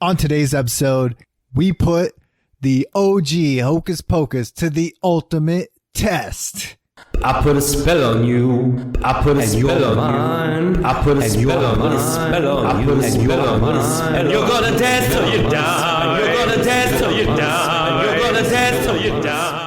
On today's episode, we put the OG Hocus Pocus to the ultimate test. I put a spell on you. I put a spell on you. I put a spell on you. I put a spell on you. You're gonna dance till you die. You're gonna dance till you die. You're gonna dance till you die.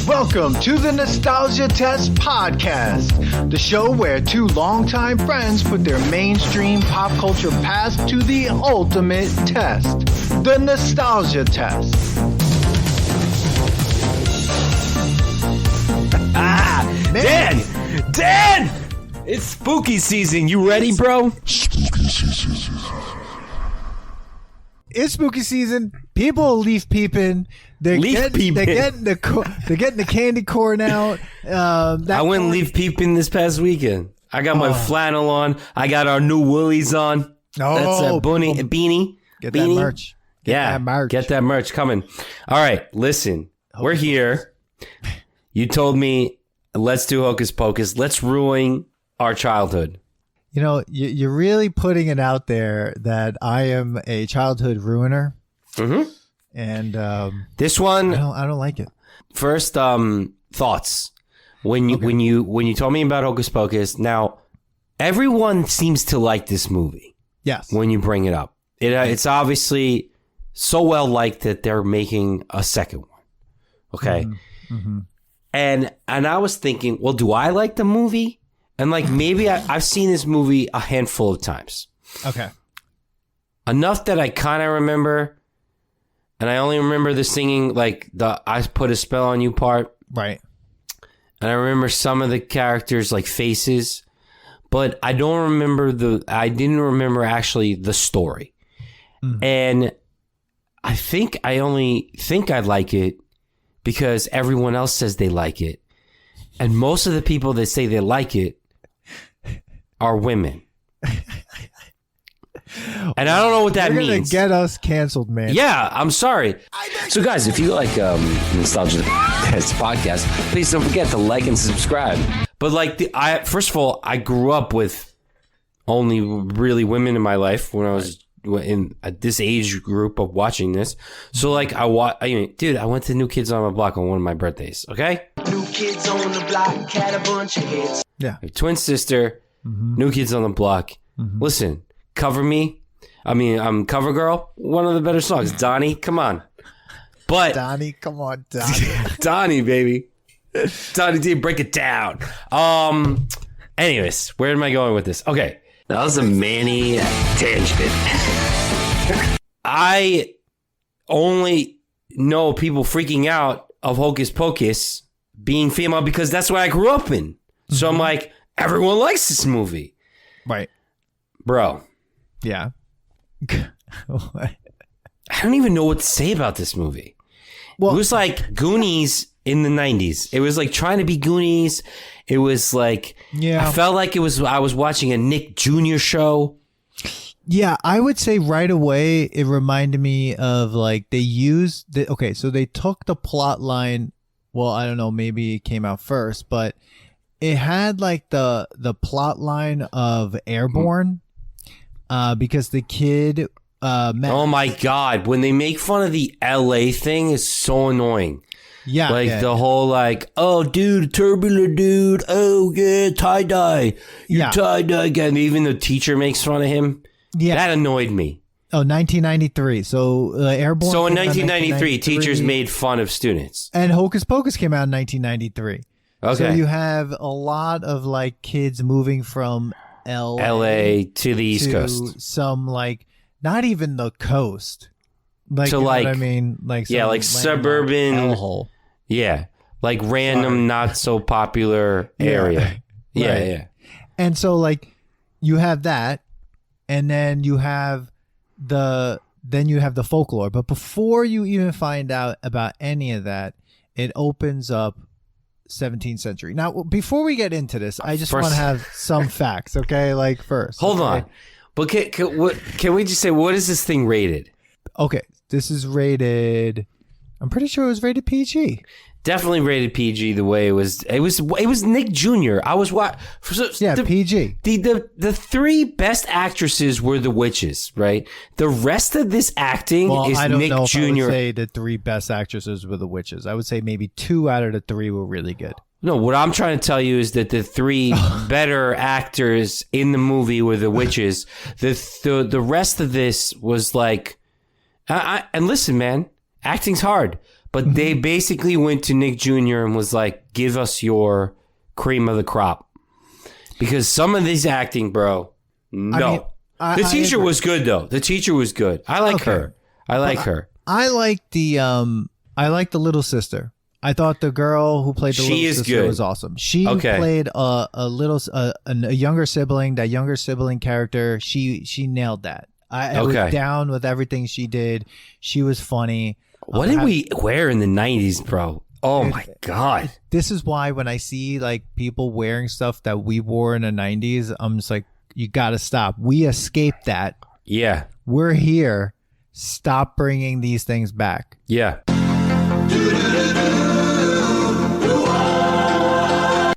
Welcome to the Nostalgia Test Podcast, the show where two longtime friends put their mainstream pop culture past to the ultimate test, the Nostalgia Test. Dan! It's spooky season. You ready, bro? It's spooky season. People are leaf peeping. They're getting the candy corn out. I went leaf peeping this past weekend. I got my flannel on. I got our new woolies on. That's a beanie. Get that merch. Get that merch coming. All right, listen. We're here. You told me, let's do Hocus Pocus. Let's ruin our childhood. You know, you're really putting it out there that I am a childhood ruiner. Mm-hmm. And this one, I don't like it. First, thoughts when you told me about Hocus Pocus. Now, everyone seems to like this movie. Yes. When you bring it up, it's obviously so well liked that they're making a second one. Okay. Mm-hmm. And I was thinking, well, do I like the movie? And like maybe I've seen this movie a handful of times. Okay. Enough that I kind of remember. And I only remember the singing, like the I put a spell on you part. Right. And I remember some of the characters like faces. But I didn't remember actually the story. Mm. And I only think I like it because everyone else says they like it. And most of the people that say they like it are women. And I don't know what that means. You're going to get us canceled, man. Yeah, I'm sorry. So guys, if you like Nostalgia Test Podcast, please don't forget to like and subscribe. But like, first of all, I grew up with only really women in my life when I was in this age group of watching this. So like, I went to New Kids on the Block on one of my birthdays, okay? New Kids on the Block had a bunch of hits. Yeah. Twin sister, New Kids on the Block. Mm-hmm. Listen, Cover Me. Cover Girl. One of the better songs. Donnie, come on. But Donnie, come on, Donnie. Donnie, baby. Donnie D, break it down. Anyways, where am I going with this? Okay. That was a Manny tangent. I only know people freaking out of Hocus Pocus being female because that's what I grew up in. Mm-hmm. So I'm like, everyone likes this movie. Right. Bro. Yeah. I don't even know what to say about this movie. Well, it was like Goonies in the 90s. It was like trying to be Goonies. It was like, I felt like I was watching a Nick Jr. show. Yeah, I would say right away it reminded me of like they took the plot line. Well, I don't know, maybe it came out first, but it had like the plot line of Airborne. Because the kid met. Oh my God. When they make fun of the LA thing, it's so annoying. Yeah. Like the whole like, oh, dude, turbulent dude. Oh, yeah, tie-dye. You're tie-dye guy. And even the teacher makes fun of him. Yeah. That annoyed me. Oh, 1993. So Airborne. So in 1993, teachers made fun of students. And Hocus Pocus came out in 1993. Okay. So you have a lot of like kids moving from LA to the East Coast. Some like not even the coast. Like to you know like what I mean? Like like suburban hellhole. Yeah. Like random not so popular area. Yeah. Right. Yeah. And so like you have that and then you have the folklore. But before you even find out about any of that, it opens up 17th century. Now, before we get into this, I just want to have some facts, okay? Like first. Hold on. But can we just say, what is this thing rated? Okay, this is rated, I'm pretty sure it was rated PG. Definitely rated PG the way it was. It was Nick Jr. I was PG. The three best actresses were the witches, right? The rest of this acting is I don't Nick know Jr. if I would say the three best actresses were the witches. I would say maybe 2 out of the 3 were really good. No, what I'm trying to tell you is that the 3 better actors in the movie were the witches. The rest of this was like, and listen, man, acting's hard. But they basically went to Nick Jr. and was like, give us your cream of the crop. Because some of this acting, bro, no. The teacher was good, though. The teacher was good. I like her. I like her. I like the little sister. I thought the girl who played the little sister was awesome. She played a younger sibling. That younger sibling character, she nailed that. I was down with everything she did. She was funny. What did we wear in the 90s, bro? Oh, my God. This is why when I see like people wearing stuff that we wore in the 90s, I'm just like, you got to stop. We escaped that. Yeah. We're here. Stop bringing these things back. Yeah.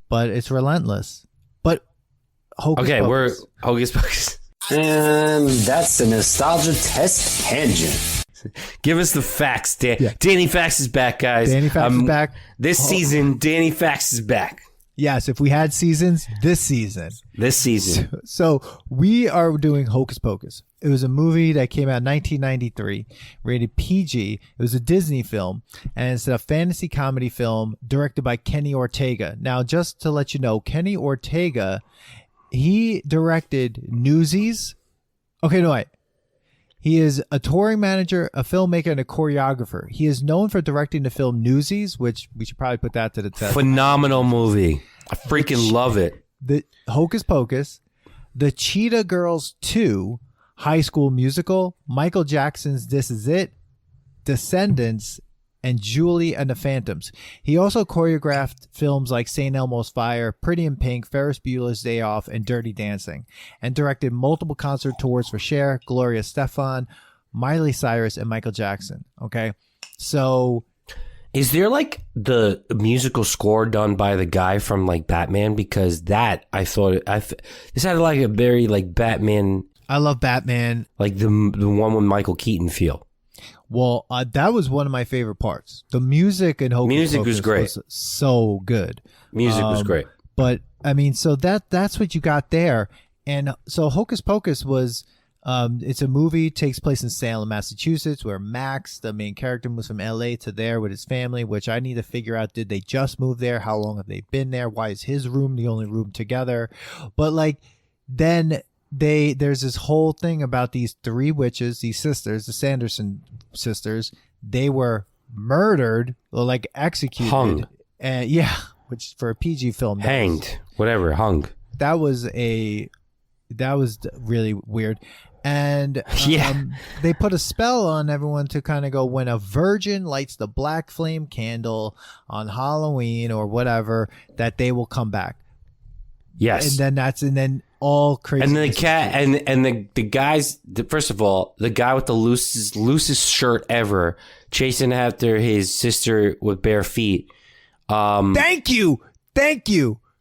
But it's relentless. But Hocus Pocus. We're Hocus Pocus. And that's the nostalgia test tangent. Give us the facts, Danny Fax is back, guys. Danny Fax is back. This season, Danny Fax is back. Yes, if we had seasons, this season. So we are doing Hocus Pocus. It was a movie that came out in 1993, rated PG. It was a Disney film, and it's a fantasy comedy film directed by Kenny Ortega. Now, just to let you know, Kenny Ortega, he directed Newsies. Okay, no, wait. He is a touring manager, a filmmaker, and a choreographer. He is known for directing the film Newsies, which we should probably put that to the test. Phenomenal movie. I freaking love it. The Hocus Pocus, The Cheetah Girls 2, High School Musical, Michael Jackson's This Is It, Descendants, and Julie and the Phantoms. He also choreographed films like St. Elmo's Fire, Pretty in Pink, Ferris Bueller's Day Off, and Dirty Dancing, and directed multiple concert tours for Cher, Gloria Estefan, Miley Cyrus, and Michael Jackson. Okay, so is there like the musical score done by the guy from like Batman? Because that this had like a very like Batman. I love Batman, like the one with Michael Keaton feel. Well, that was one of my favorite parts. The music in Hocus Pocus was great. Was so good. Music was great. But I mean, so that's what you got there. And so Hocus Pocus was it's a movie, takes place in Salem, Massachusetts, where Max, the main character, moves from LA to there with his family, which I need to figure out, did they just move there? How long have they been there? Why is his room the only room together? But like then there's this whole thing about these 3 witches, these sisters, the Sanderson sisters. They were murdered or like executed, hung, and which for a PG film, hanged, whatever, hung. That was really weird. And they put a spell on everyone to kind of go, when a virgin lights the black flame candle on Halloween or whatever, that they will come back. Yes. And then all crazy. And the cat and the guys, first of all, the guy with the loosest shirt ever chasing after his sister with bare feet. Thank you.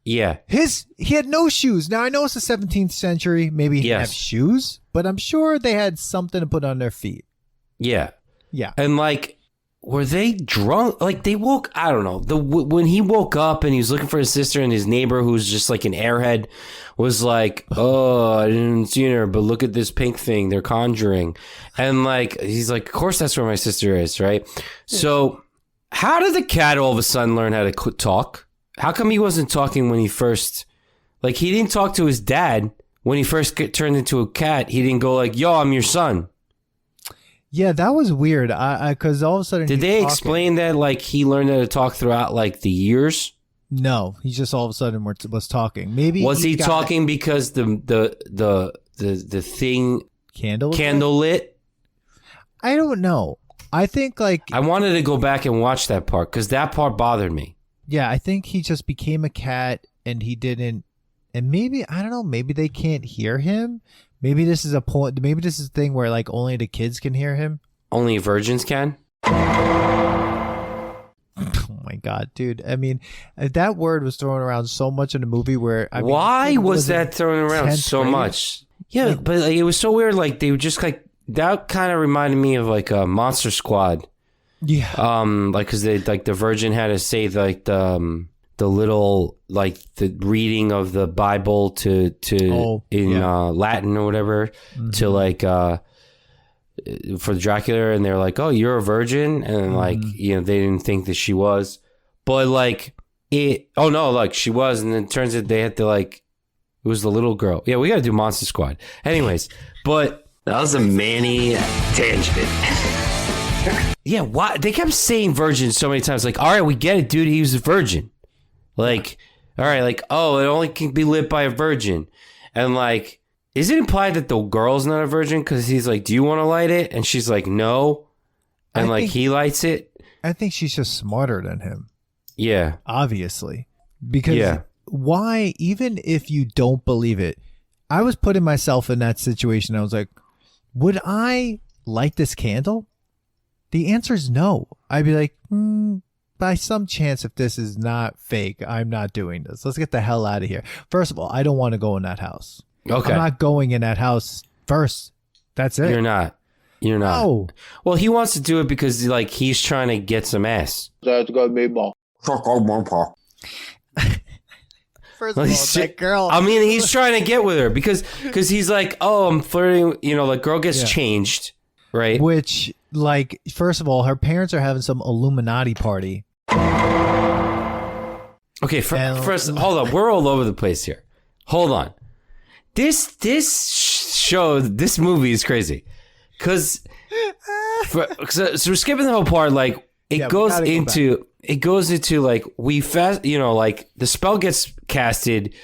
Yeah. He had no shoes. Now I know it's the 17th century. Maybe he didn't have shoes, but I'm sure they had something to put on their feet. Yeah. Yeah. And like, were they drunk? Like they woke, I don't know. When he woke up and he was looking for his sister, and his neighbor, who's just like an airhead, was like, "Oh, I didn't see her, but look at this pink thing. They're conjuring." And like, he's like, "Of course that's where my sister is, right?" So how did the cat all of a sudden learn how to talk? How come he wasn't talking when he first, like he didn't talk to his dad when he first turned into a cat? He didn't go like, "Yo, I'm your son." Yeah, that was weird. Because all of a sudden, did they explain that like he learned how to talk throughout like the years? No, he just all of a sudden was talking. Maybe was he talking because the thing candle lit? I don't know. I think like I wanted to go back and watch that part because that part bothered me. Yeah, I think he just became a cat and he didn't. And maybe I don't know. Maybe they can't hear him. Maybe this is a point. Maybe this is a thing where like only the kids can hear him. Only virgins can. Oh my God, dude. I mean, that word was thrown around so much in the movie where I mean, why was that thrown around so grade? much? Yeah, but like, it was so weird. Like they were just like that. Kind of reminded me of like a Monster Squad. Yeah. Like because they like the Virgin had to say like the little like the reading of the Bible to Latin or whatever to like for Dracula, and they're like, oh, you're a virgin, and like they didn't think that she was, but like she was, and then it turns out they had to like it was the little girl. Yeah, we got to do Monster Squad. Anyways, but That was a Manny tangent. yeah, why they kept saying virgin so many times? Like, all right, we get it, dude. He was a virgin. Like, all right, like, oh, it only can be lit by a virgin, and like. Is it implied that the girl's not a virgin? Because he's like, do you want to light it? And she's like, no. And like, he lights it. I think she's just smarter than him. Yeah. Obviously. Because why, even if you don't believe it, I was putting myself in that situation. I was like, would I light this candle? The answer is no. I'd be like, by some chance, if this is not fake, I'm not doing this. Let's get the hell out of here. First of all, I don't want to go in that house. Okay. I'm not going in that house first. That's it. You're not. No. Well, he wants to do it because like he's trying to get some ass. First of all, that girl. I mean, he's trying to get with her because he's like, oh, I'm flirting. Like girl gets changed, right? Which, like, first of all, her parents are having some Illuminati party. Okay, first, hold on. We're all over the place here. Hold on. This movie is crazy because so we're skipping the whole part. Like it goes into like we fast, like the spell gets casted.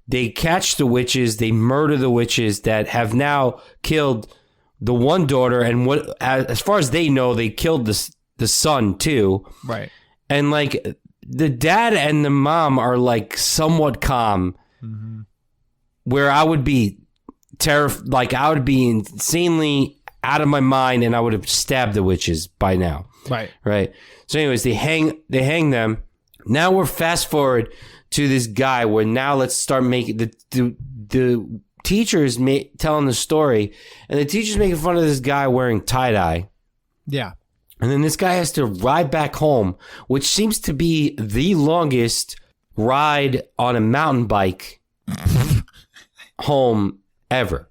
They catch the witches. They murder the witches that have now killed the one daughter, and as far as they know, they killed the son too. Right. And like the dad and the mom are like somewhat calm. Mm-hmm. Where I would be terrified, like I would be insanely out of my mind, and I would have stabbed the witches by now. Right. So, anyways, they hang them. Now we're fast forward to this guy where now let's start making the teachers telling the story, and the teacher's making fun of this guy wearing tie-dye. Yeah. And then this guy has to ride back home, which seems to be the longest ride on a mountain bike home ever.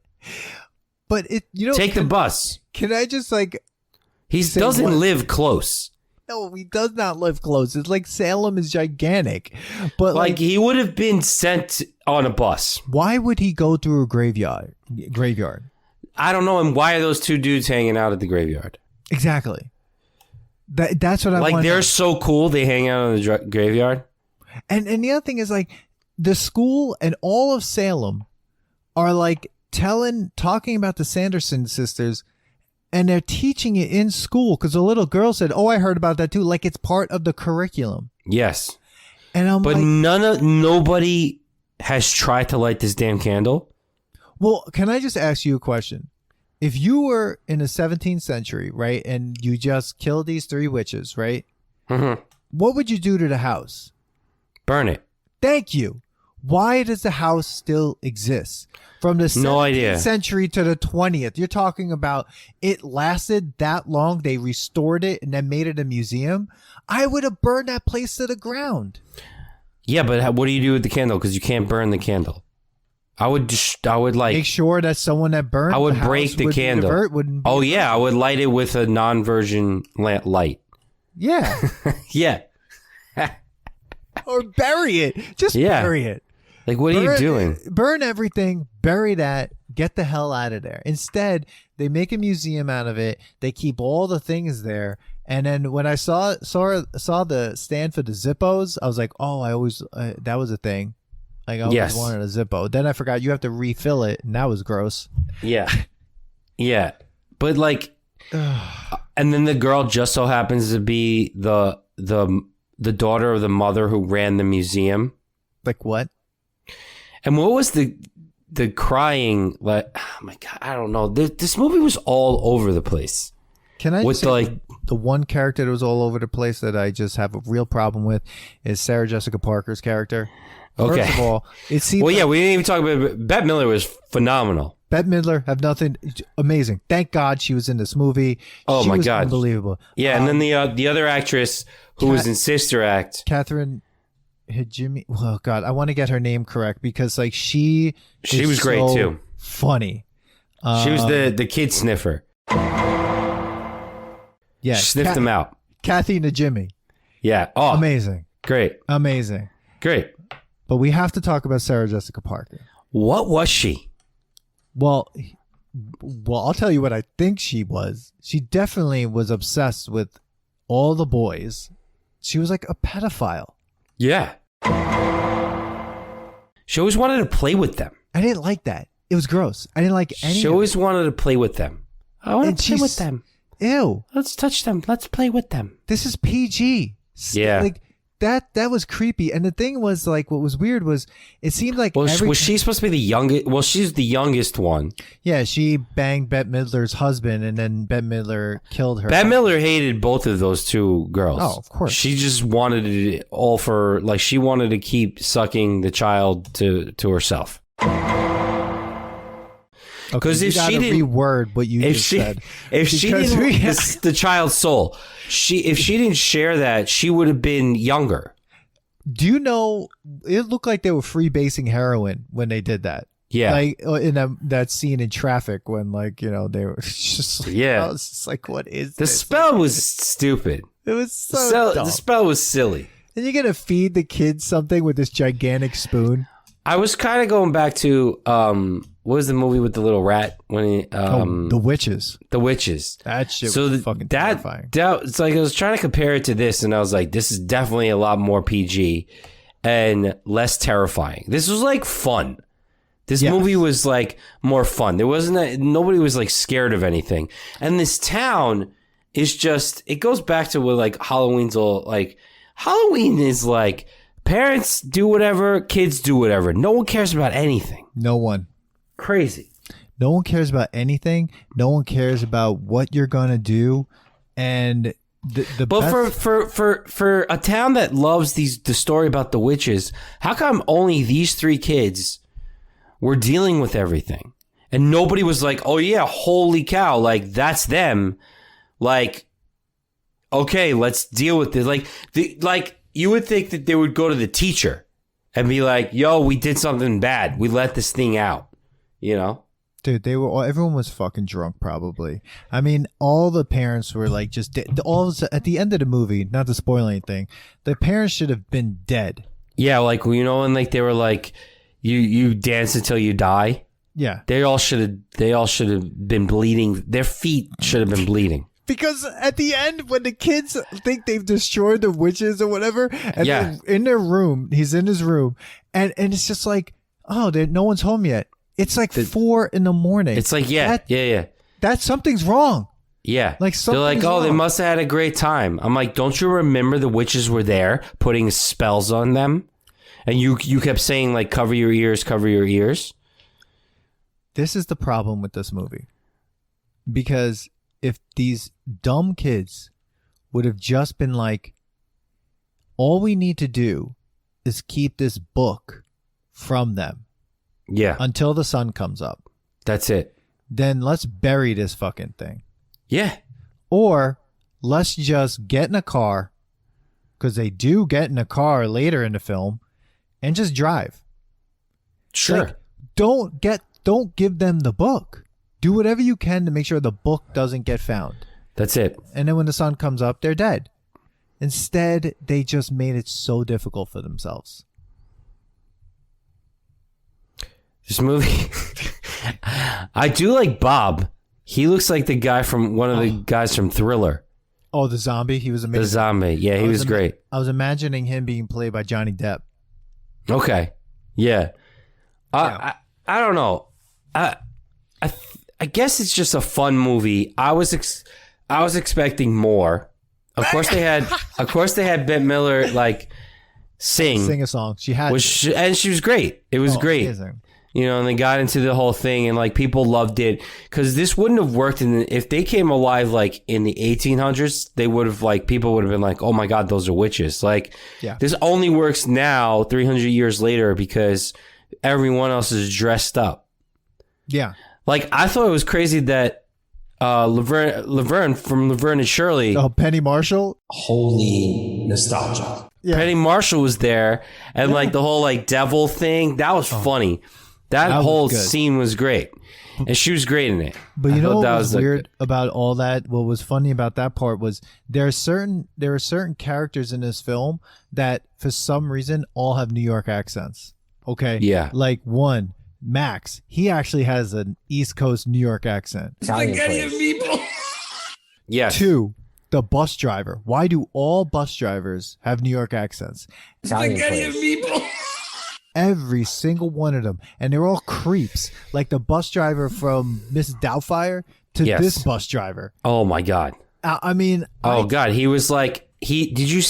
But take the bus. Can I just like he doesn't live close. No, he does not live close. It's like Salem is gigantic. But like he would have been sent on a bus. Why would he go through a graveyard? I don't know. And why are those two dudes hanging out at the graveyard? Exactly. That's what I like. Want They're so cool. They hang out in the graveyard. And the other thing is like the school and all of Salem are like talking about the Sanderson sisters, and they're teaching it in school because the little girl said, "Oh, I heard about that too." Like it's part of the curriculum. Yes, and but nobody has tried to light this damn candle. Well, can I just ask you a question? If you were in the 17th century, right, and you just killed these 3 witches, right? Mm-hmm. What would you do to the house? Burn it. Thank you. Why does the house still exist? From the 17th century to the 20th, you're talking about it lasted that long. They restored it and then made it a museum. I would have burned that place to the ground. Yeah, but what do you do with the candle? Because you can't burn the candle. I would like make sure that someone that burned. I would break the candle. I would light it with a non-virgin light. Yeah. Yeah. Or bury it. Just bury it. Like, what are you doing? Burn everything, bury that, get the hell out of there. Instead, they make a museum out of it. They keep all the things there. And then when I saw the stand for the Zippos, I was like, oh, that was a thing. Like, I always wanted a Zippo. Then I forgot you have to refill it, and that was gross. Yeah. Yeah. But, like, and then the girl just so happens to be the daughter of the mother who ran the museum. Like what? And what was the crying? Like, oh my God, I don't know. This movie was all over the place. Can I with say the one character that was all over the place that I just have a real problem with is Sarah Jessica Parker's character. Okay. First of all, it seems we didn't even talk about it. Bette Milder was phenomenal. Bette Midler have nothing amazing. Thank God she was in this movie. Oh she my was God, unbelievable. Yeah, and then the other actress who was in Sister Act, Catherine Najimy. Oh God, I want to get her name correct because like she was great too. Funny. She was the kid sniffer. Yeah, she sniffed them out. Kathy Najimy. Yeah. Oh, amazing. Great. Amazing. Great. But we have to talk about Sarah Jessica Parker. What was she? Well, I'll tell you what I think she was. She definitely was obsessed with all the boys. She was like a pedophile. Yeah. She always wanted to play with them. I didn't like that. It was gross. I didn't like any She always wanted to play with them. I want to play with them. Ew. Let's touch them. Let's play with them. This is PG. Yeah. Like that was creepy. And the thing was like what was weird was it seemed like was she supposed to be the youngest? Well, she's the youngest one. Yeah, she banged Bette Midler's husband and then Bette Midler killed her. Bette Milder hated both of those two girls. Oh, of course. She just wanted it all for like she wanted to keep sucking the child to herself. Because if she didn't reword what you just said, if she didn't the child's soul, if she didn't share that, she would have been younger. Do you know? It looked like they were freebasing heroin when they did that. Yeah, like in that scene in Traffic when like they were just like, I was just like, what is the this? spell was stupid. It was so dumb. The spell was silly. And you're gonna feed the kids something with this gigantic spoon. I was kind of going back to what was the movie with the little rat when he The Witches. The Witches. That shit was fucking terrifying. It's like I was trying to compare it to this, and I was like, this is definitely a lot more PG and less terrifying. This was like fun. This movie was like more fun. There wasn't nobody was like scared of anything, and this town is just. It goes back to what like Halloween's all like. Halloween is like. Parents do whatever, kids do whatever. No one cares about anything. No one. Crazy. No one cares about anything. No one cares about what you're gonna do. And but for a town that loves the story about the witches, how come only these three kids were dealing with everything, and nobody was like, "Oh yeah, holy cow!" Like that's them. Like, okay, let's deal with this. Like. You would think that they would go to the teacher and be like, yo, we did something bad. We let this thing out, you know? Dude, everyone was fucking drunk probably. I mean, all the parents were like just at the end of the movie, not to spoil anything, the parents should have been dead. Yeah, like, and like they were like, you dance until you die. Yeah. They all should have been bleeding. Their feet should have been bleeding. Because at the end, when the kids think they've destroyed the witches or whatever, and they're in their room, he's in his room, and it's just like, oh, no one's home yet. It's like 4 a.m. It's like, that something's wrong. Yeah. Like they're like, oh, wrong. They must have had a great time. I'm like, don't you remember the witches were there putting spells on them? And you kept saying, like, cover your ears, cover your ears. This is the problem with this movie. Because if these dumb kids would have just been like, all we need to do is keep this book from them. Yeah. Until the sun comes up. That's it. Then let's bury this fucking thing. Yeah. Or let's just get in a car, because they do get in a car later in the film, and just drive. Sure. Like, don't give them the book. Do whatever you can to make sure the book doesn't get found. That's it. And then when the sun comes up, they're dead. Instead, they just made it so difficult for themselves. This movie, I do like Bob. He looks like the guy from one of the guys from Thriller. Oh, the zombie? He was amazing. The zombie. Yeah, he was great. I was imagining him being played by Johnny Depp. Okay. Yeah. I don't know. I guess it's just a fun movie. I was expecting more. Of course they had Bette Milder like sing a song. She had and she was great. It was great. Amazing. and they got into the whole thing, and like people loved it because this wouldn't have worked if they came alive like in the 1800s. They would have people would have been like, oh my god, those are witches. Like, this only works now 300 years later because everyone else is dressed up. Yeah, like I thought it was crazy that Laverne from Laverne and Shirley. Oh, Penny Marshall. Holy nostalgia. Yeah. Penny Marshall was there, and like the whole like devil thing, that was funny. That whole scene was great, and she was great in it. But you know what was weird about all that? What was funny about that part was there are certain characters in this film that for some reason all have New York accents. Okay, yeah, like one. Max, he actually has an East Coast New York accent. people. Yes. 2, the bus driver. Why do all bus drivers have New York accents? people. Every single one of them. And they're all creeps. Like the bus driver from Mrs. Doubtfire to this bus driver. Oh my God. I mean. God. He was like, did you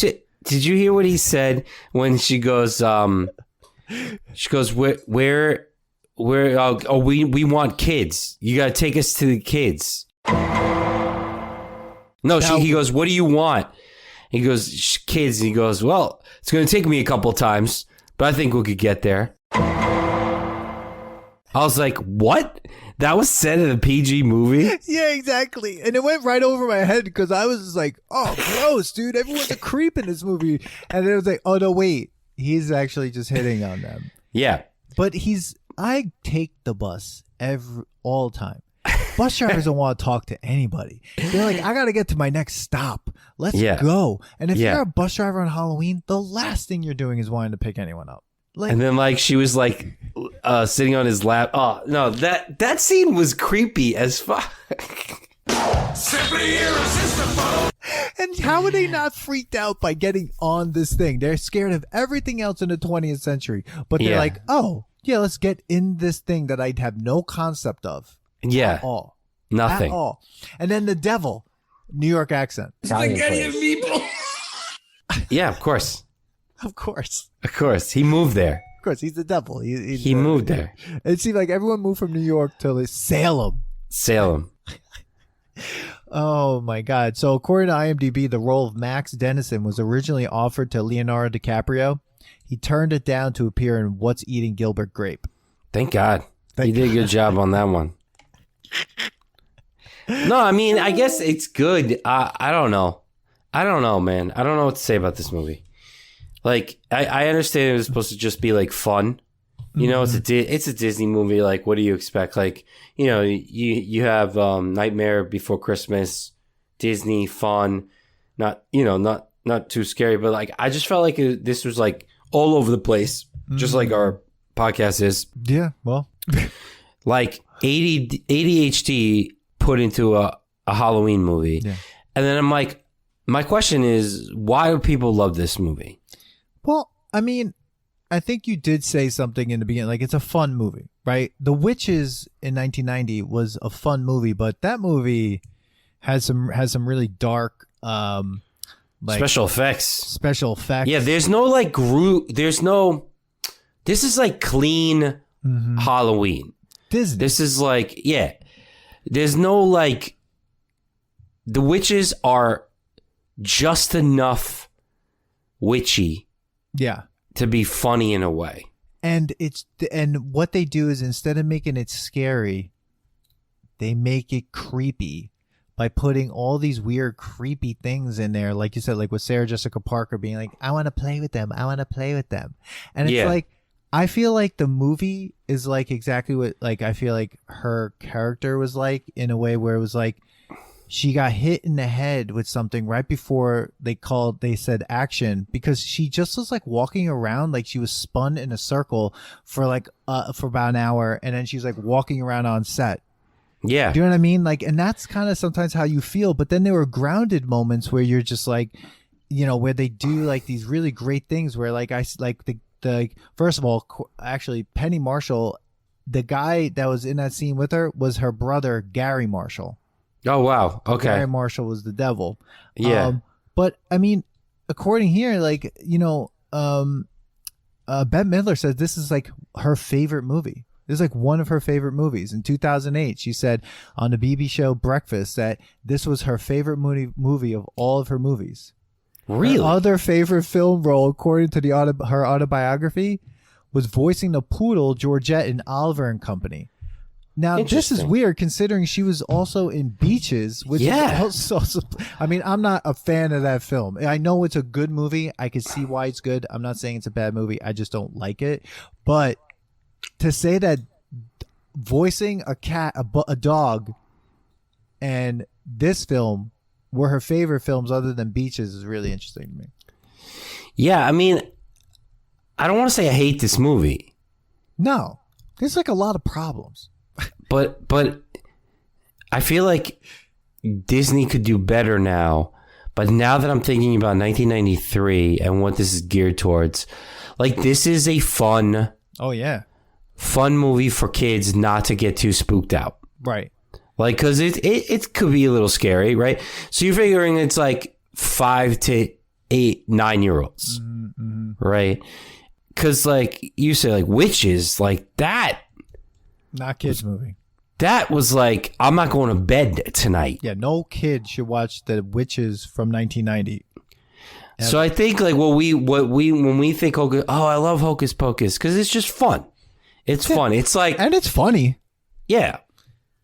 hear what he said when she goes, where, we want kids. You got to take us to the kids. No, he goes, what do you want? He goes, kids. And he goes, well, it's going to take me a couple times, but I think we could get there. I was like, what? That was said in a PG movie? Yeah, exactly. And it went right over my head because I was just like, oh, gross, dude. Everyone's a creep in this movie. And then it was like, oh, no, wait. He's actually just hitting on them. Yeah. But I take the bus all the time. Bus drivers don't want to talk to anybody. They're like, I got to get to my next stop. Let's go. And if you're a bus driver on Halloween, the last thing you're doing is wanting to pick anyone up. Like, and then like she was like sitting on his lap. Oh, no, that scene was creepy as fuck. Simply irresistible. And how are they not freaked out by getting on this thing? They're scared of everything else in the 20th century. But they're like, oh, yeah, let's get in this thing that I'd have no concept of. Yeah. At all. Nothing. At all. And then the devil, New York accent. people. Yeah, of course. Of course. Of course. He moved there. Of course. He's the devil. He moved there. It seemed like everyone moved from New York to Salem. Oh my God. So according to IMDb, the role of Max Dennison was originally offered to Leonardo DiCaprio. He turned it down to appear in What's Eating Gilbert Grape. Thank God. He did a good job on that one. No, I mean, I guess it's good. I don't know. I don't know, man. I don't know what to say about this movie. Like, I understand it was supposed to just be like fun. You know, it's a Disney movie. Like, what do you expect? Like, you have Nightmare Before Christmas, Disney, fun, not too scary. But like, I just felt like this was like all over the place, just like our podcast is. Yeah, well, like ADHD put into a Halloween movie. Yeah. And then I'm like, my question is, why do people love this movie? Well, I mean, I think you did say something in the beginning, like it's a fun movie, right? The Witches in 1990 was a fun movie, but that movie has some really dark like special effects. Yeah, there's no like this is like clean Halloween. Disney. This is like, there's no like, the witches are just enough witchy. Yeah. To be funny in a way. And what they do is instead of making it scary, they make it creepy by putting all these weird creepy things in there. Like you said, like with Sarah Jessica Parker being like, I want to play with them. And it's like, I feel like the movie is like exactly what, like, I feel like her character was like, in a way where it was like, she got hit in the head with something right before they said action, because she just was like walking around like she was spun in a circle for about an hour, and then she's like walking around on set. Yeah. Do you know what I mean? Like, and that's kind of sometimes how you feel, but then there were grounded moments where you're just like, where they do like these really great things where like first of all, actually Penny Marshall, the guy that was in that scene with her was her brother, Gary Marshall. Oh, wow. Okay. Gary Marshall was the devil. Yeah. But I mean, according here, like, Bette Midler says this is like her favorite movie. This is like one of her favorite movies. In 2008, she said on the BB show Breakfast that this was her favorite movie of all of her movies. Really? Her other favorite film role, according to her autobiography, was voicing the poodle Georgette in Oliver and Company. Now, this is weird considering she was also in Beaches, which is also, I mean, I'm not a fan of that film. I know it's a good movie. I can see why it's good. I'm not saying it's a bad movie. I just don't like it. But to say that voicing a cat, a dog, and this film were her favorite films other than Beaches is really interesting to me. Yeah, I mean, I don't want to say I hate this movie. No, there's like a lot of problems. But I feel like Disney could do better now. But now that I'm thinking about 1993 and what this is geared towards, like this is a fun movie for kids not to get too spooked out. Right. Like, because it could be a little scary, right? So you're figuring it's like 5 to 8, 9-year-olds, right? Because like you say, like witches, like that. Not kids movie. That was like, I'm not going to bed tonight. Yeah, no kid should watch The Witches from 1990. So I think like when we think Hocus, I love Hocus Pocus because it's just fun. It's fun. It's like, and it's funny. Yeah,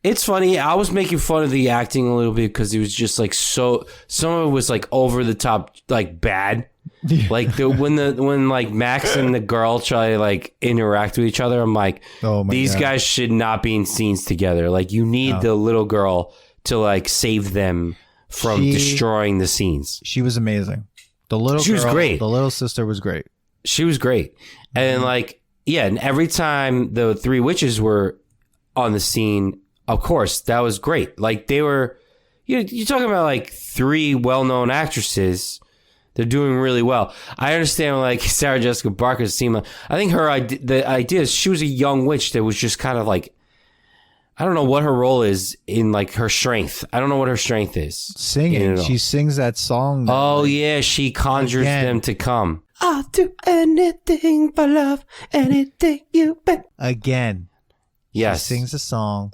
it's funny. I was making fun of the acting a little bit because it was just like some of it was like over the top, like bad. Like when like Max and the girl try to like interact with each other, I'm like, these guys should not be in scenes together. Like you need the little girl to like save them from destroying the scenes. She was amazing. She was great. The little sister was great. She was great. And like, yeah, and every time the 3 witches were on the scene, of course, that was great. Like they were, you're talking about like 3 well-known actresses. They're doing really well. I understand, like Sarah Jessica Parker's seemed like, I think the idea is she was a young witch that was just kind of like, I don't know what her role is in like her strength. I don't know what her strength is. Singing. She sings that song. Yeah, she conjures them to come. I'll do anything for love, anything you bet. Again. Yes. She sings a song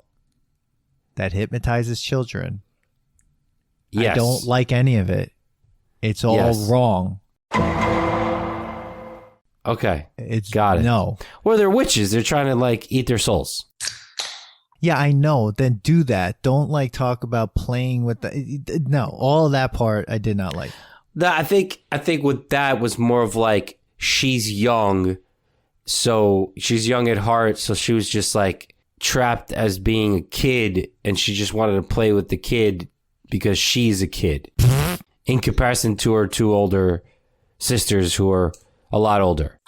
that hypnotizes children. Yes. I don't like any of it. It's all wrong. Okay. Got it. No. Well, they're witches. They're trying to like eat their souls. Yeah, I know. Then do that. Don't like talk about playing with the. No, all of that part I did not like. I think with that was more of like she's young, so she's young at heart. So she was just like trapped as being a kid, and she just wanted to play with the kid because she's a kid. In comparison to her 2 older sisters who are a lot older.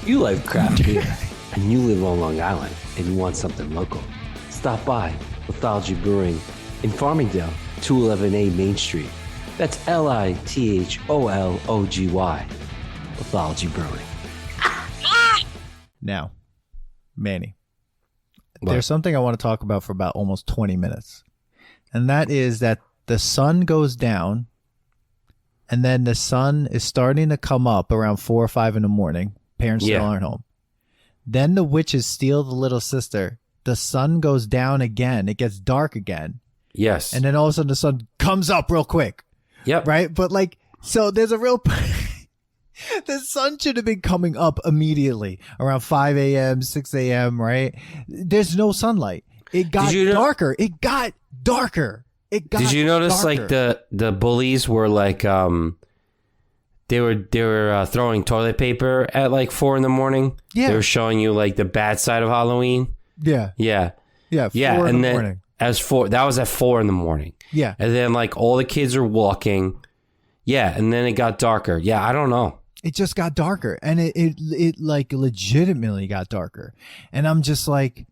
You like craft beer, and you live on Long Island, and you want something local. Stop by Mythology Brewing in Farmingdale, 211A Main Street. That's Lithologgy. Mythology Brewing. Now, Manny, there's something I want to talk about for about almost 20 minutes. And that is that the sun goes down, and then the sun is starting to come up around 4 or 5 in the morning. Parents still aren't home. Then the witches steal the little sister. The sun goes down again. It gets dark again. Yes. And then all of a sudden the sun comes up real quick. Yep. Right? But like, so there's a real... The sun should have been coming up immediately around 5 a.m., 6 a.m., right? There's no sunlight. It got darker. It got darker. Did you notice darker. Like the bullies were like they were throwing toilet paper at like 4 a.m? Yeah. They were showing you like the bad side of Halloween. Yeah. 4 in the morning. That was at 4 a.m. Yeah. And then like all the kids are walking. Yeah, and then it got darker. Yeah, I don't know. It just got darker, and it like legitimately got darker. And I'm just like,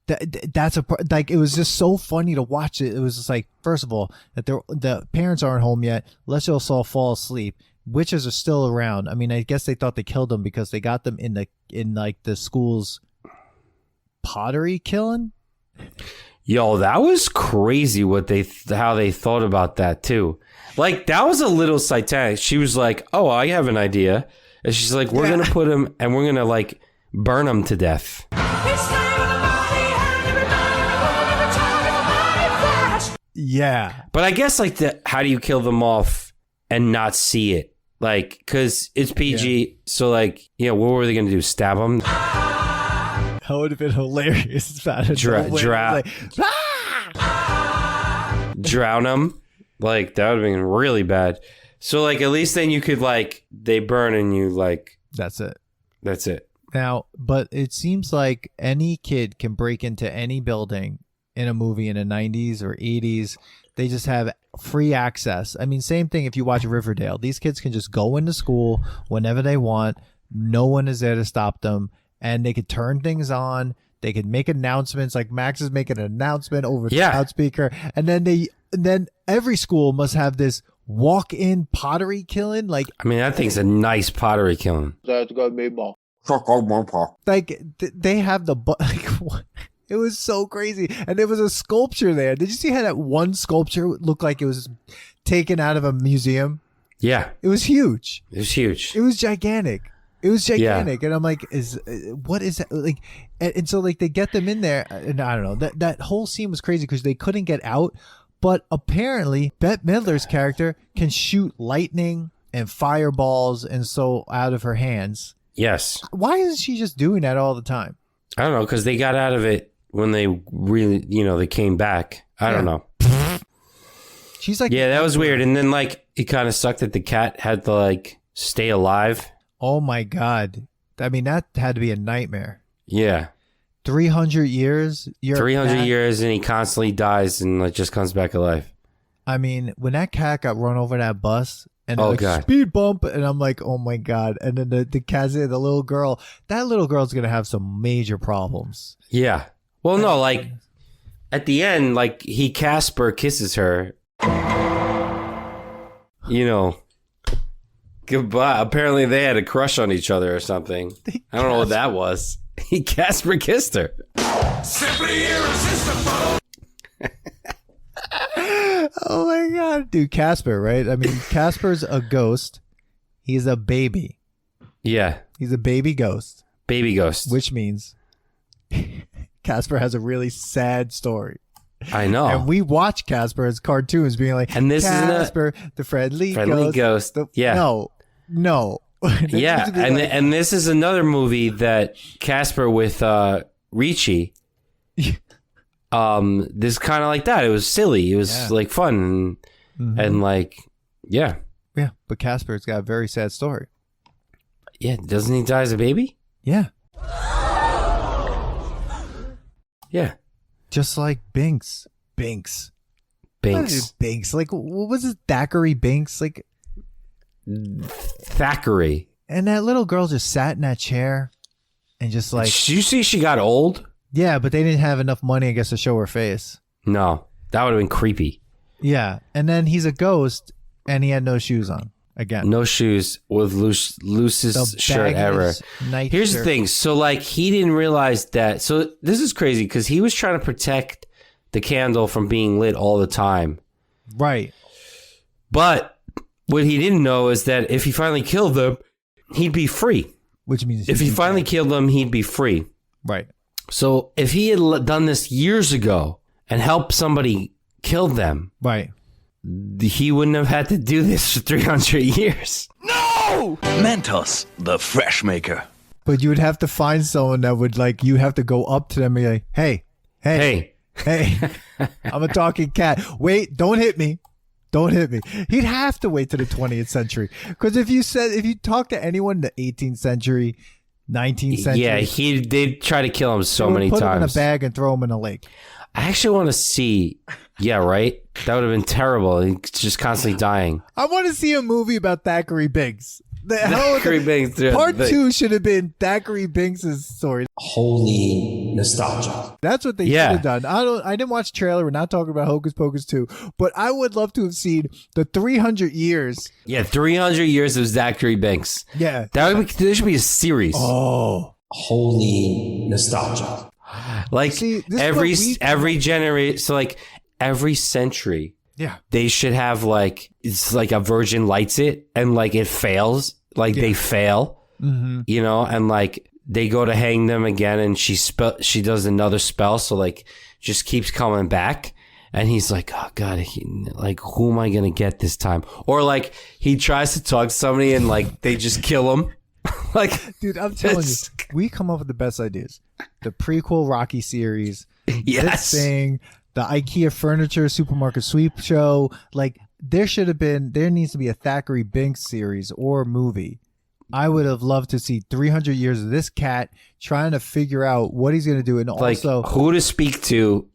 that's like, it was just so funny to watch it. It was just like, first of all, that the parents aren't home yet. Let's just all fall asleep. Witches are still around. I mean, I guess they thought they killed them because they got them in like the school's pottery kiln. Yo, that was crazy how they thought about that too. Like, that was a little satanic. She was like, "Oh, I have an idea," and she's like, "We're gonna put him, and we're gonna like burn them to death. Yeah. But I guess like how do you kill them off and not see it? Like, because it's PG, so like, what were they gonna do? Stab them? That would have been hilarious. Drown them? Like, that would have been really bad. So like, at least then you could like, they burn and you like. That's it. That's it. Now, but it seems like any kid can break into any building in a movie in the 90s or 80s. They just have free access. I mean, same thing if you watch Riverdale. These kids can just go into school whenever they want. No one is there to stop them. And they could turn things on. They could make announcements. Like Max is making an announcement over the loudspeaker. And then every school must have this walk-in pottery killing. Like, I mean, that thing's a nice pottery killing. Like they have the like what? It was so crazy. And there was a sculpture there. Did you see how that one sculpture looked like it was taken out of a museum? Yeah. It was huge. It was huge. It was gigantic. And I'm like, what is that? Like, and so like they get them in there, and I don't know, that whole scene was crazy because they couldn't get out. But apparently Bette Midler's character can shoot lightning and fireballs and so out of her hands. Yes. Why isn't she just doing that all the time? I don't know, because they got out of it when they really, they came back. I don't know. She's like, yeah, that was weird. And then like, it kind of sucked that the cat had to like stay alive. Oh my God. I mean, that had to be a nightmare. Yeah. 300 years. 300 years and he constantly dies and like just comes back alive. I mean, when that cat got run over that bus and God. Speed bump, and I'm like, oh my God. And then the cat's the little girl, that little girl's going to have some major problems. Yeah. Well, no, like at the end, like he Casper-kisses her. Goodbye. Apparently they had a crush on each other or something. I don't know what that was. He Casper-kissed her. Simply irresistible. Oh my God. Dude, Casper, right? I mean, Casper's a ghost. He's a baby. Yeah. He's a baby ghost. Baby ghost. Which means Casper has a really sad story. I know. And we watch Casper as cartoons being like, and this Casper, the friendly ghost. Yeah. No. Yeah. And this is another movie that Casper with Ricci. This is kind of like that. It was silly. It was like fun. And like, yeah. Yeah. But Casper's got a very sad story. Yeah. Doesn't he die as a baby? Yeah. Yeah. Just like Binks. Binks. Like, what was it? Thackeray Binks? Like, Thackeray. And that little girl just sat in that chair and just like. Did you see she got old? Yeah, but they didn't have enough money, I guess, to show her face. No. That would have been creepy. Yeah. And then he's a ghost and he had no shoes on. Again. No shoes with loosest shirt ever. Here's the thing. So like he didn't realize that. So this is crazy because he was trying to protect the candle from being lit all the time. Right. But what he didn't know is that if he finally killed them, he'd be free. Which means if he finally killed them, he'd be free. Right. So if he had done this years ago and helped somebody kill them. Right. He wouldn't have had to do this for 300 years. No! Mentos, the fresh maker. But you would have to find someone that would like, you have to go up to them and be like, hey, I'm a talking cat. Wait, don't hit me. Don't hit me. He'd have to wait to the 20th century. Because if you talk to anyone in the 18th century, 19th century. Yeah, they'd try to kill him so many times. Put him in a bag and throw him in a lake. I actually want to see. Yeah, right? That would have been terrible. He's just constantly dying. I want to see a movie about Thackeray Binks. Thackeray Binks. Part 2 should have been Thackeray Binks' story. Holy nostalgia. That's what they should have done. I didn't watch the trailer. We're not talking about Hocus Pocus 2. But I would love to have seen the 300 years. Yeah, 300 years of Thackeray Binks. Yeah. There should be a series. Oh. Holy nostalgia. Like every generation, so like every century, they should have like it's like a virgin lights it and like it fails, like they fail, and like they go to hang them again, and she does another spell, so like just keeps coming back. And he's like, oh, God, like, who am I going to get this time? Or, like, he tries to talk to somebody and, like, they just kill him. Like, dude, I'm telling you, we come up with the best ideas. The prequel Rocky series, yes. this thing, the IKEA furniture supermarket sweep show. Like, there needs to be a Thackeray Binks series or movie. I would have loved to see 300 years of this cat trying to figure out what he's going to do, and like, also who to speak to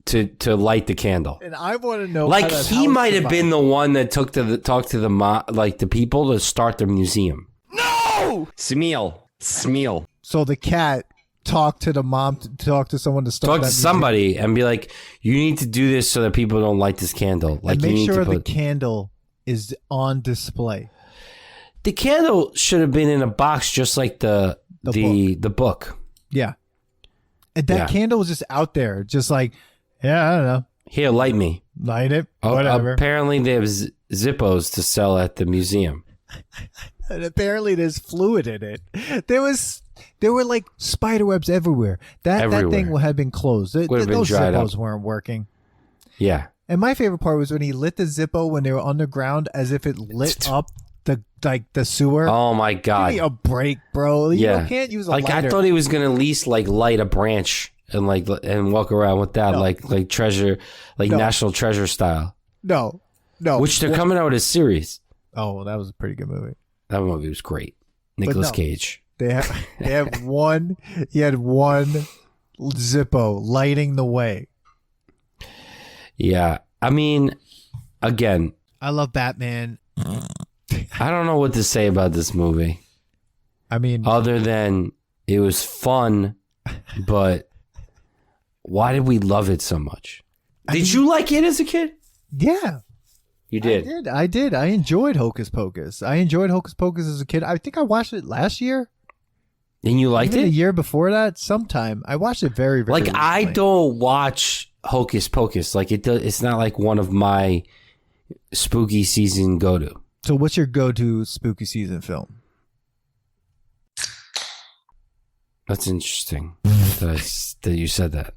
light the candle. And I want to know, like, he might have been the one that talked to the people to start the museum. No! Smeal. So the cat talked to the mom, to talk to someone to start. Talk to somebody and be like, you need to do this so that people don't light this candle. Like, and make you need sure to the candle is on display. The candle should have been in a box, just like the book. Yeah. And that candle was just out there, just like, yeah, I don't know. Here, light me. Light it. Whatever. Apparently, there's Zippos to sell at the museum. And apparently, there's fluid in it. There were like spider webs everywhere. That thing had been closed. Those Zippos weren't working. Yeah. And my favorite part was when he lit the Zippo when they were underground, as if it lit up the sewer. Oh my God! Give me a break, bro. Yeah. You can't use a lighter. I thought he was gonna at least like light a branch and walk around with that, like treasure, like National Treasure style. No. Which they're coming out with a series. Oh, well, that was a pretty good movie. That movie was great. Nicolas Cage. They have one. He had one Zippo lighting the way. Yeah, I mean, again, I love Batman. I don't know what to say about this movie. I mean, other than it was fun, but why did we love it so much? Did you like it as a kid? Yeah. You did? I did. I enjoyed Hocus Pocus. I enjoyed Hocus Pocus as a kid. I think I watched it last year. And you liked it? The year before that, sometime. I watched it very, very recently. I don't watch Hocus Pocus. Like, it's not like one of my spooky season go-to. So what's your go-to spooky season film? That's interesting that you said that.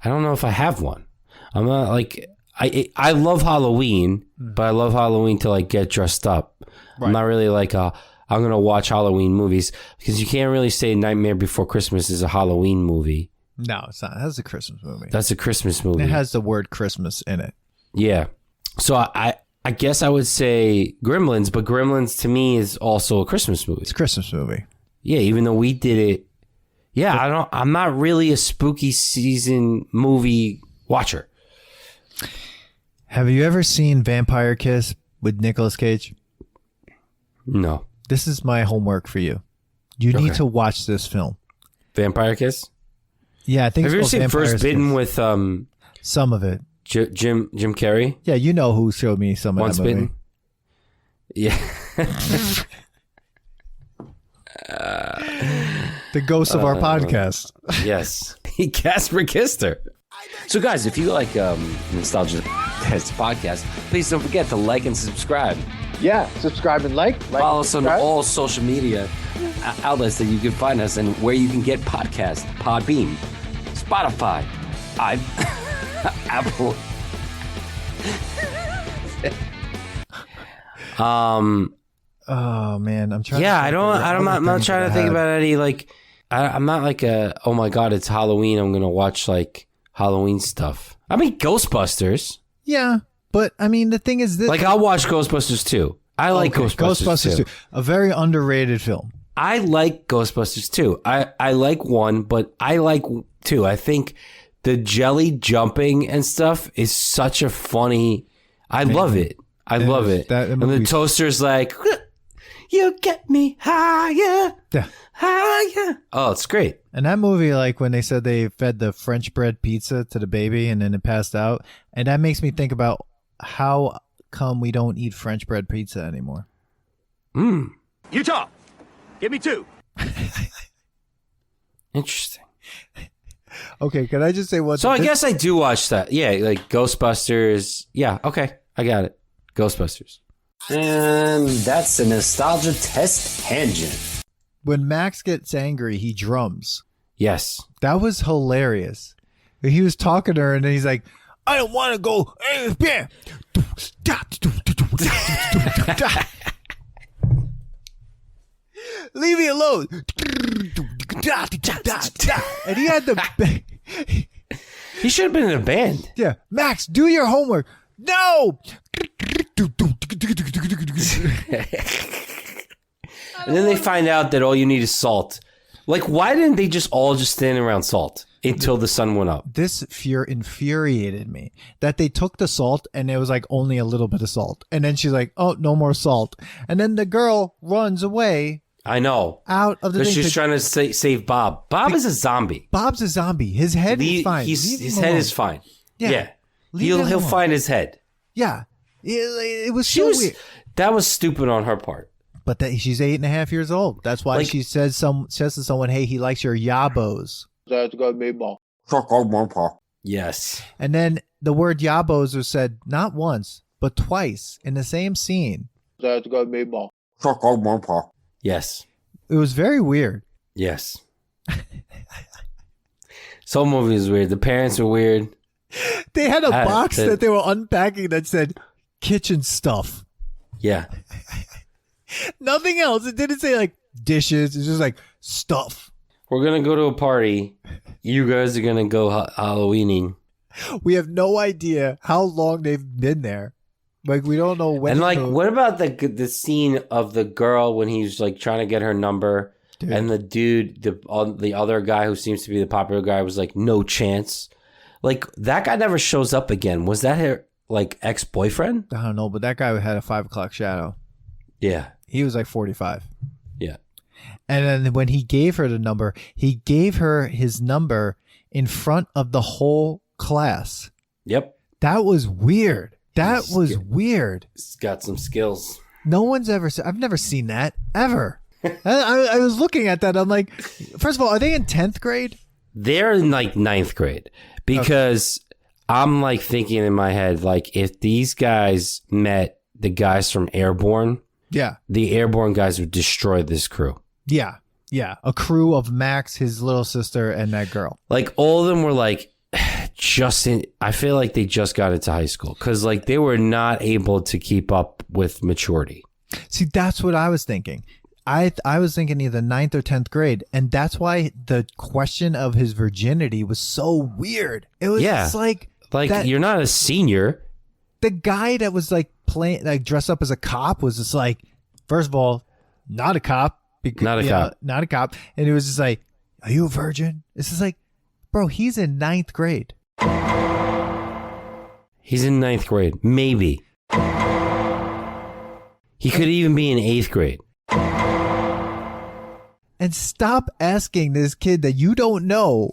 I don't know if I have one. I'm not like... I love Halloween, but I love Halloween to like get dressed up. Right. I'm not really like I'm going to watch Halloween movies, because you can't really say Nightmare Before Christmas is a Halloween movie. No, it's not. That's a Christmas movie. That's a Christmas movie. It has the word Christmas in it. Yeah. So I guess I would say Gremlins, but Gremlins to me is also a Christmas movie. It's a Christmas movie. Yeah, even though we did it. Yeah, I'm not really a spooky season movie watcher. Have you ever seen Vampire Kiss with Nicolas Cage? No. This is my homework for you. You need to watch this film. Vampire Kiss? Yeah, I think Have you ever seen Vampire First Bitten with some of it? Jim Carrey? Yeah, you know who showed me some of Once that movie. Bitten? Yeah. The ghost of our podcast. Yes. Casper-kissed her. So, guys, if you like Nostalgia Test podcast, please don't forget to like and subscribe. Yeah, subscribe and like. Follow us on all social media outlets that you can find us, and where you can get podcasts: Podbean, Spotify, Apple. Oh man, I'm trying. Yeah, I'm not trying to think about any like. I'm not like oh my God, it's Halloween, I'm gonna watch like Halloween stuff. I mean, Ghostbusters. Yeah, but I mean, the thing is this. Like, I'll watch Ghostbusters too. I like Ghostbusters too. A very underrated film. I like Ghostbusters too. I like one, but I like two. I think the jelly jumping and stuff is such a funny. I love it. I love it. And the toaster's like, you get me higher. Yeah. Higher. Oh, it's great. And that movie, like when they said they fed the French bread pizza to the baby and then it passed out, and that makes me think about how come we don't eat French bread pizza anymore. Utah, give me 2. Interesting. Okay, can I just say what? So I guess I do watch that. Yeah, like Ghostbusters. Yeah, okay, I got it. Ghostbusters. And that's a Nostalgia Test tangent. when Max gets angry, he drums. Yes. That was hilarious. He was talking to her, and then he's like, I don't want to go. Leave me alone. And he had the... He should have been in a band. Yeah. Max, do your homework. No. And then they find out that all you need is salt. Like, why didn't they just all just stand around salt until the sun went up? This fear infuriated me that they took the salt and it was like only a little bit of salt. And then she's like, oh, no more salt. And then the girl runs away. I know. Out of the Because thing. she's trying to save Bob. Bob is a zombie. Bob's a zombie. His head is fine. His head is fine. Yeah. He'll alone. find his head. Yeah. It was so weird. That was stupid on her part. But she's 8.5 years old. That's why she says to someone, hey, he likes your yabos. That's got me ball. Yes. And then the word yabos was said not once, but twice in the same scene. That's got me ball. Yes. It was very weird. Yes. Some movie is weird. The parents are weird. They had a box that they were unpacking that said kitchen stuff. Yeah. Nothing else. It didn't say like dishes. It's just like stuff. We're going to go to a party. You guys are going to go Halloweening. We have no idea how long they've been there. Like, we don't know when. And like, what about the scene of the girl when he's like trying to get her number, dude. And the dude, the other guy who seems to be the popular guy was like, no chance. Like, that guy never shows up again. Was that her like ex-boyfriend? I don't know, but that guy had a 5 o'clock shadow. Yeah. He was like 45. Yeah. And then when he gave her the number, he gave her his number in front of the whole class. Yep. That was weird. That was weird. He's got some skills. No one's ever I've never seen that ever. I was looking at that. I'm like, first of all, are they in 10th grade? They're in like 9th grade because I'm like thinking in my head, like if these guys met the guys from Airborne, yeah, the Airborne guys would destroy this crew. Yeah. Yeah. A crew of Max, his little sister, and that girl. Like all of them were like, I feel like they just got into high school because like they were not able to keep up with maturity. See, that's what I was thinking. I was thinking either 9th or 10th grade, and that's why the question of his virginity was so weird. It was just like that, you're not a senior. The guy that was like playing, like dressed up as a cop, was just like, first of all, not a cop, not a cop, and it was just like, are you a virgin? It's just like, bro, he's in 9th grade. He's in 9th grade, maybe. He could even be in 8th grade. And stop asking this kid that you don't know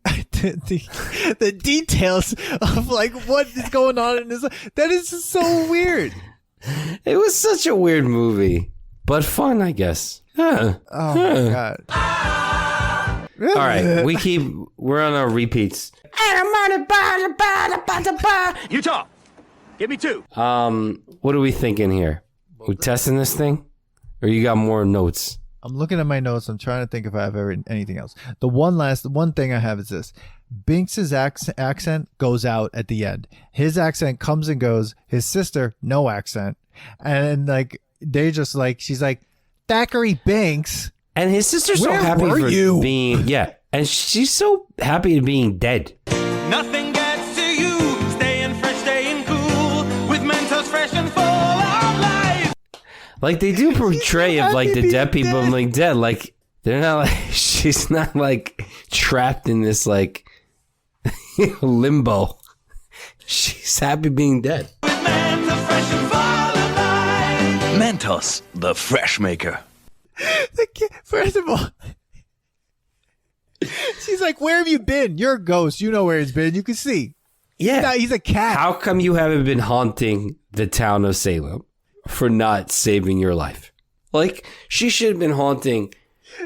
the details of like what is going on in this. That is just so weird. It was such a weird movie, but fun, I guess. Oh my God. All right, we're on our repeats. Utah, give me 2. What are we thinking here? We testing this thing, or you got more notes? I'm looking at my notes. I'm trying to think if I have anything else. The one thing I have is this: Binks's accent goes out at the end. His accent comes and goes. His sister, no accent, and like they just like she's like Thackeray Binks. And his sister's so happy for being, and she's so happy to being dead. Nothing gets to you, staying fresh, staying cool, with Mentos fresh and full of life. Like they do portray of like the dead people like dead, like they're not like, she's not like trapped in this like limbo. She's happy being dead. With Mentos fresh and full of life. Mentos, the fresh maker. First of all, she's like, where have you been? You're a ghost. You know where he's been. You can see. Yeah. He's a cat. How come you haven't been haunting the town of Salem for not saving your life? Like, she should have been haunting.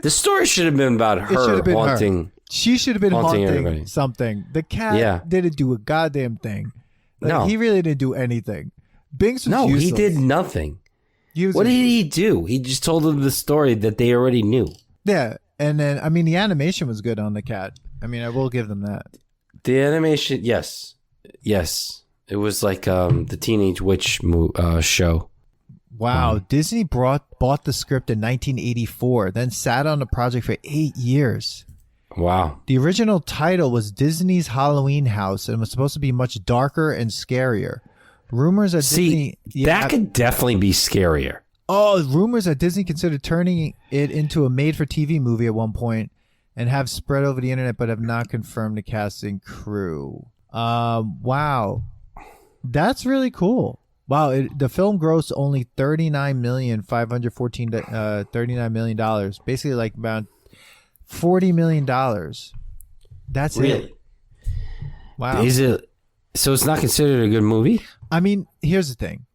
The story should have been about her haunting. Her. She should have been haunting everybody. Something. The cat didn't do a goddamn thing. Like, no. He really didn't do anything. Binks was useless. He did nothing. What did he do? He just told them the story that they already knew. Yeah, and then I mean the animation was good on the cat. I mean I will give them that. The animation, yes. It was like the Teenage Witch show. Wow, Disney bought the script in 1984, then sat on the project for 8 years. Wow. The original title was Disney's Halloween House and was supposed to be much darker and scarier. Rumors that Disney... that could definitely be scarier. Oh, rumors that Disney considered turning it into a made-for-TV movie at one point and have spread over the internet but have not confirmed the casting crew. Wow. That's really cool. Wow, the film grossed only $39 million, basically like about $40 million. That's really? It. Wow. Is it? So it's not considered a good movie? I mean, here's the thing: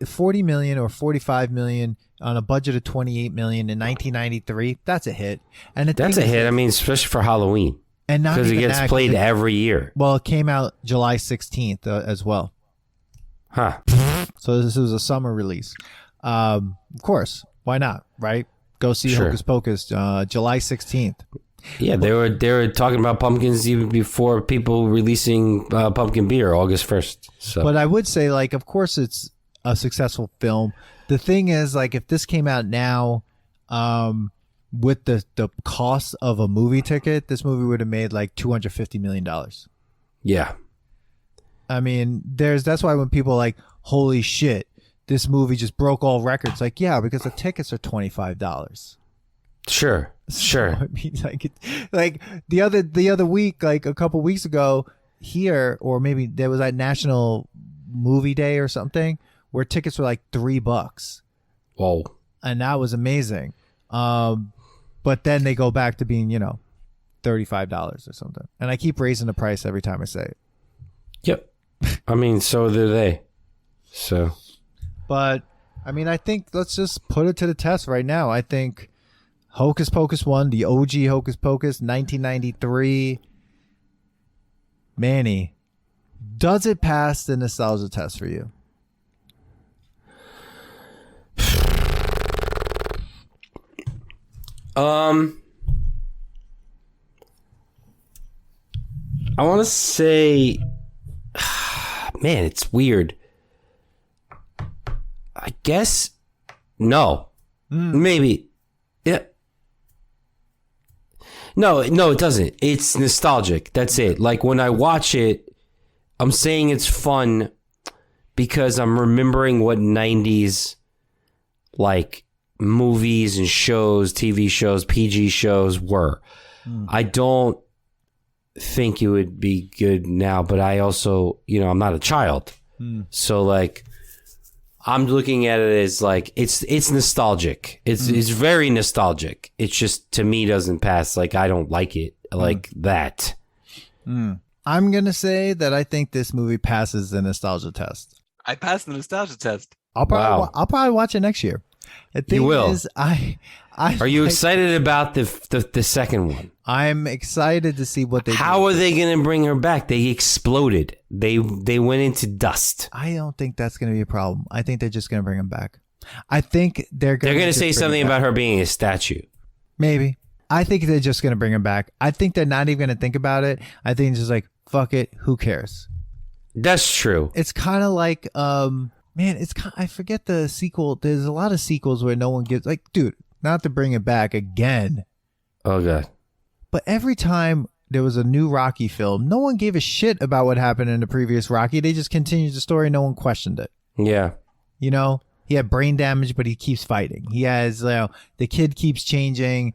40 million or 45 million on a budget of 28 million in 1993. That's a hit, and that's a hit. I mean, especially for Halloween, and not because it gets played every year. Well, it came out July 16th as well. Huh. So this was a summer release. Of course, why not? Right? Go see Hocus Pocus, July 16th. Yeah, they were talking about pumpkins even before people releasing pumpkin beer August 1st. So, but I would say, like, of course, it's a successful film. The thing is, like, if this came out now, with the cost of a movie ticket, this movie would have made like $250 million. Yeah. I mean, that's why when people are like, holy shit, this movie just broke all records. Like, yeah, because the tickets are $25. Sure. So, I mean, like the other week, like a couple weeks ago here, or maybe there was that National Movie Day or something where tickets were like $3. Whoa. And that was amazing. But then they go back to being, $35 or something. And I keep raising the price every time I say it. Yep. I mean, so do they. So. But, I mean, I think let's just put it to the test right now. I think Hocus Pocus 1, the OG Hocus Pocus, 1993. Manny, does it pass the nostalgia test for you? I want to say, man, it's weird. I guess no, maybe, yeah. No, it doesn't. It's nostalgic. That's it. Like when I watch it, I'm saying it's fun because I'm remembering what 90s like movies and shows, TV shows, PG shows were. I don't think it would be good now, but I also, I'm not a child. So like I'm looking at it as like it's nostalgic. It's very nostalgic. It's just to me doesn't pass. Like I don't like it like that. I'm gonna say that I think this movie passes the nostalgia test. I passed the nostalgia test. I'll probably watch it next year. The thing You will. is, Are you excited about the second one? I'm excited to see what they do. How are they going to bring her back? They exploded. They went into dust. I don't think that's going to be a problem. I think they're just going to bring him back. I think they're going to say something about her being a statue. Maybe. I think they're just going to bring him back. I think they're not even going to think about it. I think it's just like, fuck it. Who cares? That's true. It's kind of like, I forget the sequel. There's a lot of sequels where no one gives, like, dude, not to bring it back again. Oh, God. But every time there was a new Rocky film, no one gave a shit about what happened in the previous Rocky. They just continued the story. No one questioned it. Yeah. He had brain damage, but he keeps fighting. He has, the kid keeps changing.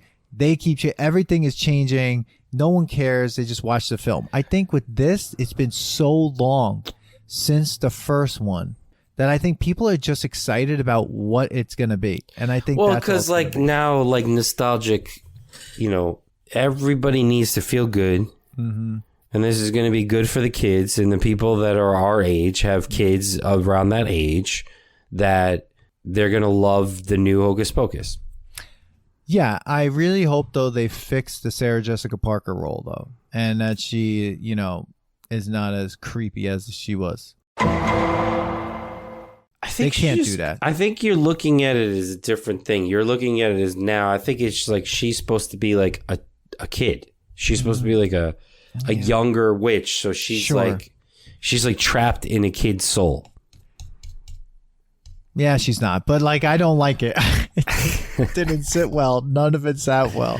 Everything is changing. No one cares. They just watch the film. I think with this, it's been so long since the first one that I think people are just excited about what it's going to be. And I think because like now, like nostalgic, everybody needs to feel good. Mm-hmm. And this is going to be good for the kids, and the people that are our age have kids around that age that they're going to love the new Hocus Pocus. Yeah, I really hope, though, they fix the Sarah Jessica Parker role, though, and that she, is not as creepy as she was. I think They can't do that. I think you're looking at it as a different thing. You're looking at it as now. I think it's like she's supposed to be like a kid. She's supposed to be like a younger witch. So she's like trapped in a kid's soul. Yeah, she's not. But like, I don't like it. It didn't sit well. None of it sat well.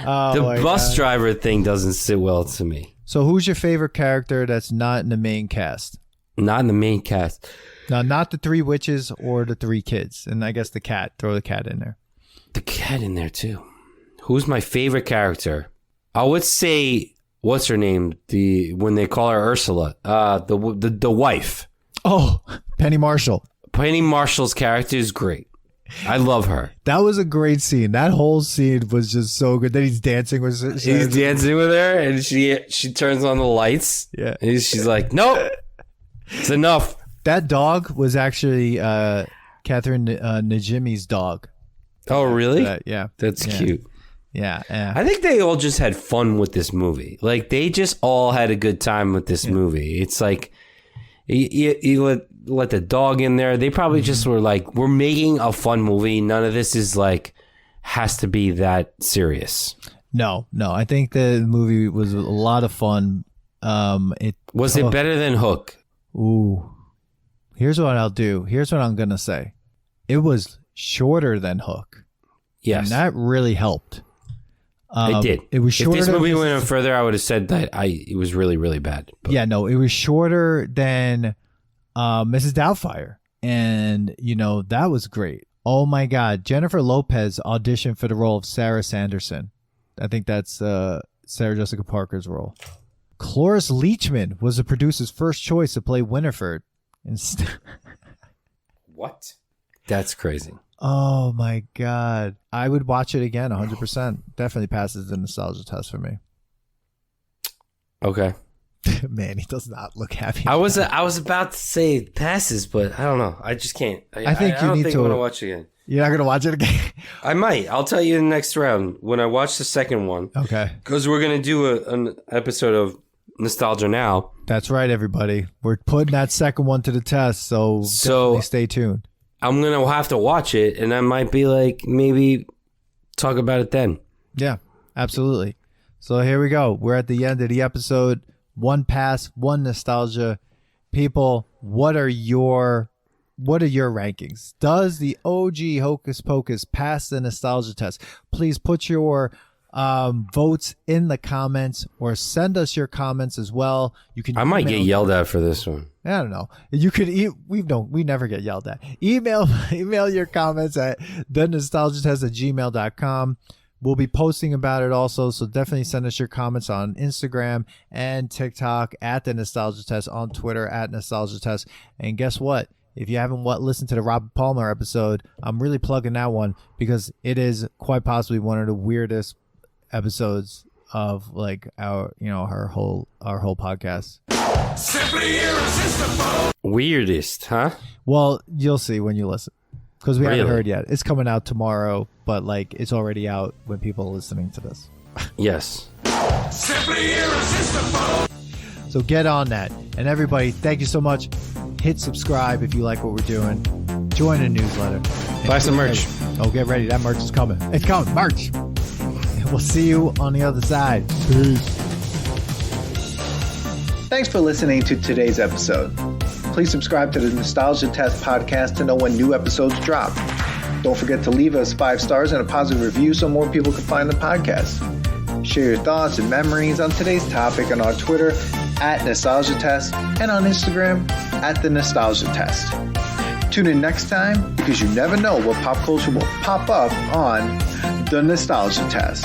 Oh, The bus driver thing doesn't sit well to me. So who's your favorite character that's not in the main cast? Not in the main cast. Now, not the 3 witches or the 3 kids. And I guess the cat. Throw the cat in there. The cat in there too. Who's my favorite character? I would say, what's her name? When they call her Ursula, the wife. Oh, Penny Marshall. Penny Marshall's character is great. I love her. That was a great scene. That whole scene was just so good. Then he's dancing with her. He's dancing with her, and she turns on the lights. Yeah, and she's like, "Nope, it's enough." That dog was actually Catherine Najimy's dog. Oh, really? Yeah, that's cute. Yeah, I think they all just had fun with this movie. Like they just all had a good time with this movie. It's like you let the dog in there. They probably just were like, we're making a fun movie. None of this is like has to be that serious. No. I think the movie was a lot of fun. It better than Hook? Ooh, here's what I'll do. Here's what I'm gonna say. It was shorter than Hook. Yes, and that really helped. It did. It was shorter. If this movie went on further, I would have said that it was really, really bad. But. Yeah, no, it was shorter than Mrs. Doubtfire. And, that was great. Oh, my God. Jennifer Lopez auditioned for the role of Sarah Sanderson. I think that's Sarah Jessica Parker's role. Cloris Leachman was the producer's first choice to play Winifred. What? That's crazy. Oh, my God. I would watch it again, 100%. Definitely passes the nostalgia test for me. Okay. Man, he does not look happy. I was about to say passes, but I don't know. I just can't. I think I you need think to I want to watch it again. You're not going to watch it again? I might. I'll tell you in the next round when I watch the second one. Okay. Because we're going to do an episode of Nostalgia Now. That's right, everybody. We're putting that second one to the test, so definitely stay tuned. I'm going to have to watch it, and I might be like, maybe talk about it then. Yeah, absolutely. So here we go. We're at the end of the episode. 1 pass, 1 nostalgia. People, what are your rankings? Does the OG Hocus Pocus pass the nostalgia test? Please put your votes in the comments or send us your comments as well. You can. I might get yelled at for this one. I don't know. You could we never get yelled at. Email your comments at thenostalgiatest@gmail.com. We'll be posting about it also, so definitely send us your comments on Instagram and TikTok at the Nostalgia Test, on Twitter at Nostalgia Test. And guess what? If you haven't listened to the Robert Palmer episode, I'm really plugging that one because it is quite possibly one of the weirdest episodes of like our whole podcast. Simply irresistible. Weirdest, huh? Well, you'll see when you listen. Because we haven't Really? heard yet. It's coming out tomorrow, but like it's already out when people are listening to this. Yes. Simply irresistible. So get on that. And everybody, thank you so much. Hit subscribe if you like what we're doing. Join the newsletter. Buy some merch. Oh, get ready. That merch is coming. It's coming. Merch. And we'll see you on the other side. Peace. Thanks for listening to today's episode. Please subscribe to the Nostalgia Test podcast to know when new episodes drop. Don't forget to leave us 5 stars and a positive review so more people can find the podcast. Share your thoughts and memories on today's topic on our Twitter at Nostalgia Test and on Instagram at The Nostalgia Test. Tune in next time because you never know what pop culture will pop up on The Nostalgia Test.